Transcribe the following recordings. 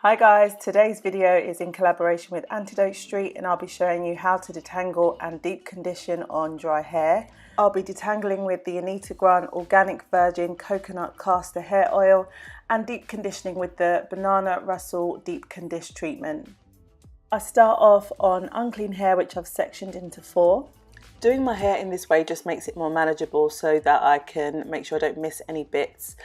Hi guys, today's video is in collaboration with Antidote Street and I'll be showing you how to detangle and deep condition on dry hair. I'll be detangling with the Anita Organic Virgin Coconut Castor Hair Oil and deep conditioning with the Banana Russell Deep Condition Treatment. I start off on unclean hair, which I've sectioned into 4. Doing my hair in this way just makes it more manageable so that I can make sure I don't miss any bits.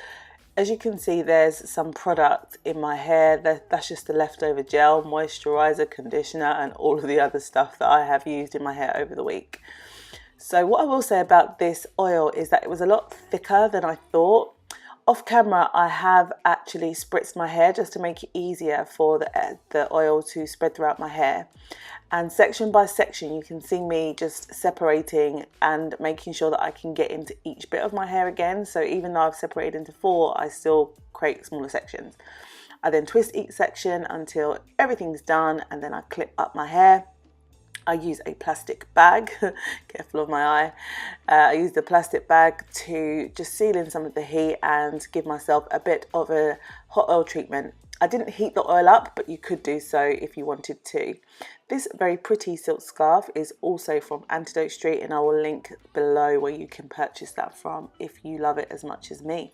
As you can see, there's some product in my hair. That's just the leftover gel, moisturizer, conditioner, and all of the other stuff that I have used in my hair over the week. So what I will say about this oil is that it was a lot thicker than I thought. Off camera, I have actually spritzed my hair just to make it easier for the oil to spread throughout my hair. And section by section, you can see me just separating and making sure that I can get into each bit of my hair again. So even though I've separated into 4, I still create smaller sections. I then twist each section until everything's done, and then I clip up my hair. I use a plastic bag, careful of my eye. I use the plastic bag to just seal in some of the heat and give myself a bit of a hot oil treatment. I didn't heat the oil up, but you could do so if you wanted to. This very pretty silk scarf is also from Antidote Street, and I will link below where you can purchase that from if you love it as much as me.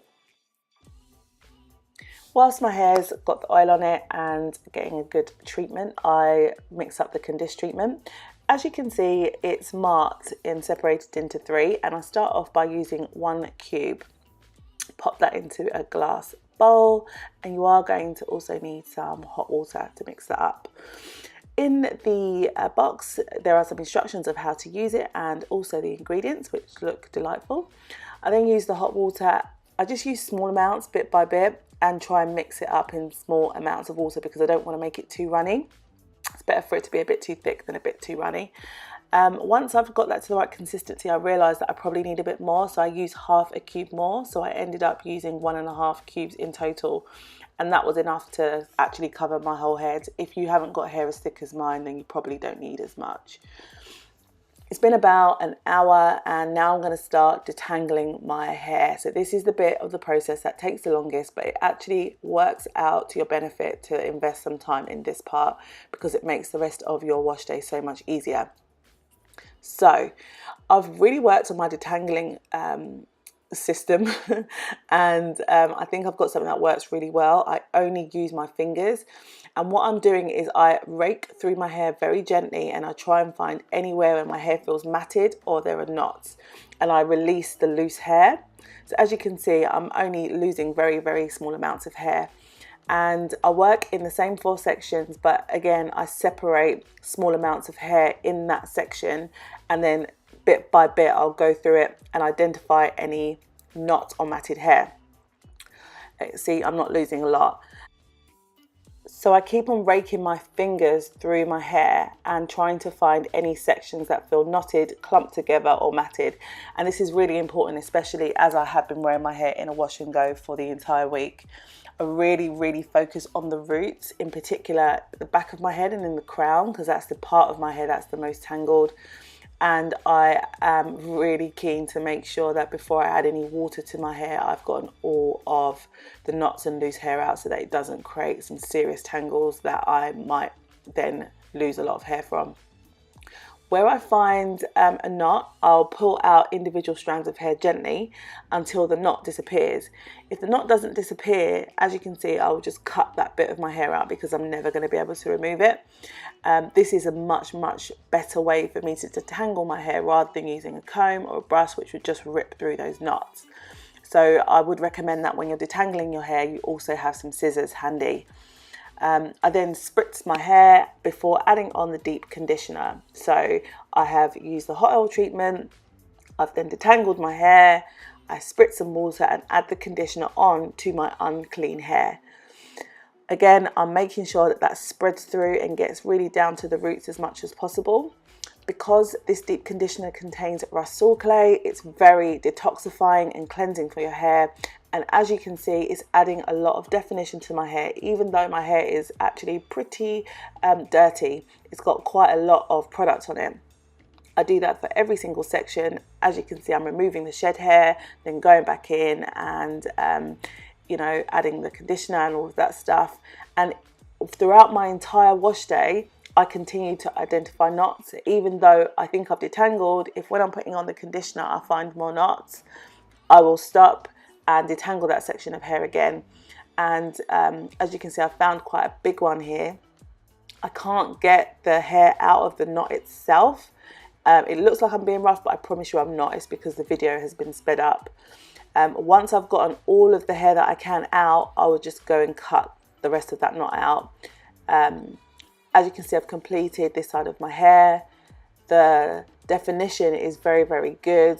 Whilst my hair's got the oil on it and getting a good treatment, I mix up the condition treatment. As you can see, it's marked and separated into 3, and I start off by using 1 cube. Pop that into a glass bowl, and you are going to also need some hot water to mix that up. In the box, there are some instructions of how to use it and also the ingredients, which look delightful. I then use the hot water. I just use small amounts bit by bit and try and mix it up in small amounts of water because I don't want to make it too runny. It's better for it to be a bit too thick than a bit too runny. Once I've got that to the right consistency, I realised that I probably need a bit more, so I used half a cube more. So I ended up using 1.5 cubes in total, and that was enough to actually cover my whole head. If you haven't got hair as thick as mine, then you probably don't need as much. It's been about an hour, and now I'm going to start detangling my hair. So this is the bit of the process that takes the longest, but it actually works out to your benefit to invest some time in this part because it makes the rest of your wash day so much easier. So I've really worked on my detangling system and I think I've got something that works really well. I only use my fingers, and what I'm doing is I rake through my hair very gently, and I try and find anywhere where my hair feels matted or there are knots, and I release the loose hair. So as you can see, I'm only losing very, very small amounts of hair. And I work in the same 4 sections, but again, I separate small amounts of hair in that section, and then bit by bit, I'll go through it and identify any knots or matted hair. See, I'm not losing a lot. So I keep on raking my fingers through my hair and trying to find any sections that feel knotted, clumped together or matted. And this is really important, especially as I have been wearing my hair in a wash and go for the entire week. I really focus on the roots, in particular the back of my head and in the crown, because that's the part of my hair that's the most tangled. And I am really keen to make sure that before I add any water to my hair, I've gotten all of the knots and loose hair out so that it doesn't create some serious tangles that I might then lose a lot of hair from. Where I find a knot, I'll pull out individual strands of hair gently until the knot disappears. If the knot doesn't disappear, as you can see, I'll just cut that bit of my hair out because I'm never going to be able to remove it. This is a much better way for me to detangle my hair rather than using a comb or a brush, which would just rip through those knots. So I would recommend that when you're detangling your hair, you also have some scissors handy. I then spritz my hair before adding on the deep conditioner. So I have used the hot oil treatment, I've then detangled my hair, I spritz some water and add the conditioner on to my unclean hair. Again, I'm making sure that that spreads through and gets really down to the roots as much as possible. Because this deep conditioner contains Russell clay, it's very detoxifying and cleansing for your hair. And as you can see, it's adding a lot of definition to my hair, even though my hair is actually pretty dirty. It's got quite a lot of product on it. I do that for every single section. As you can see, I'm removing the shed hair, then going back in and, you know, adding the conditioner and all of that stuff. And throughout my entire wash day, I continue to identify knots. Even though I think I've detangled, if when I'm putting on the conditioner I find more knots, I will stop and detangle that section of hair again. And as you can see, I've found quite a big one here. I can't get the hair out of the knot itself. It looks like I'm being rough, but I promise you I'm not. It's because the video has been sped up. Once I've gotten all of the hair that I can out, I will just go and cut the rest of that knot out. As you can see, I've completed this side of my hair. The definition is very, very good.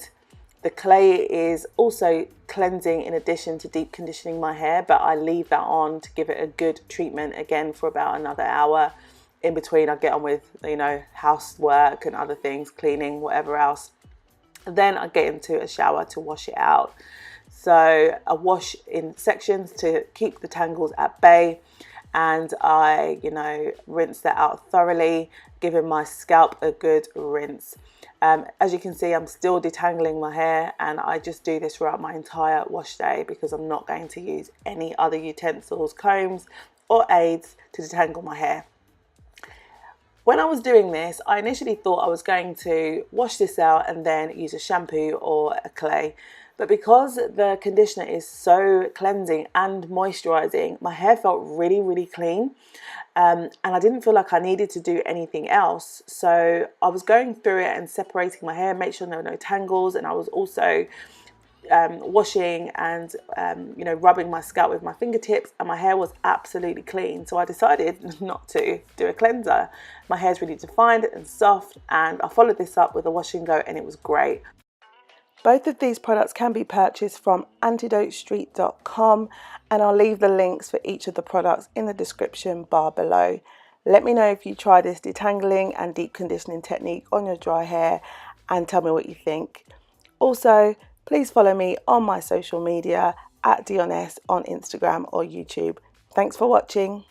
The clay is also cleansing in addition to deep conditioning my hair, but I leave that on to give it a good treatment again for about another hour. In between, I get on with, you know, housework and other things, cleaning, whatever else. Then I get into a shower to wash it out. So I wash in sections to keep the tangles at bay, and I, you know, rinse that out thoroughly, giving my scalp a good rinse. As you can see, I'm still detangling my hair, and I just do this throughout my entire wash day because I'm not going to use any other utensils, combs or aids to detangle my hair. When I was doing this, I initially thought I was going to wash this out and then use a shampoo or a clay. But because the conditioner is so cleansing and moisturizing, my hair felt really, really clean. And I didn't feel like I needed to do anything else. So I was going through it and separating my hair, make sure there were no tangles. And I was also washing and you know, rubbing my scalp with my fingertips, and my hair was absolutely clean. So I decided not to do a cleanser. My hair's really defined and soft, and I followed this up with a wash and go, and it was great. Both of these products can be purchased from antidotestreet.com, and I'll leave the links for each of the products in the description bar below. Let me know if you try this detangling and deep conditioning technique on your dry hair, and tell me what you think. Also, please follow me on my social media at @DionS on Instagram or YouTube. Thanks for watching.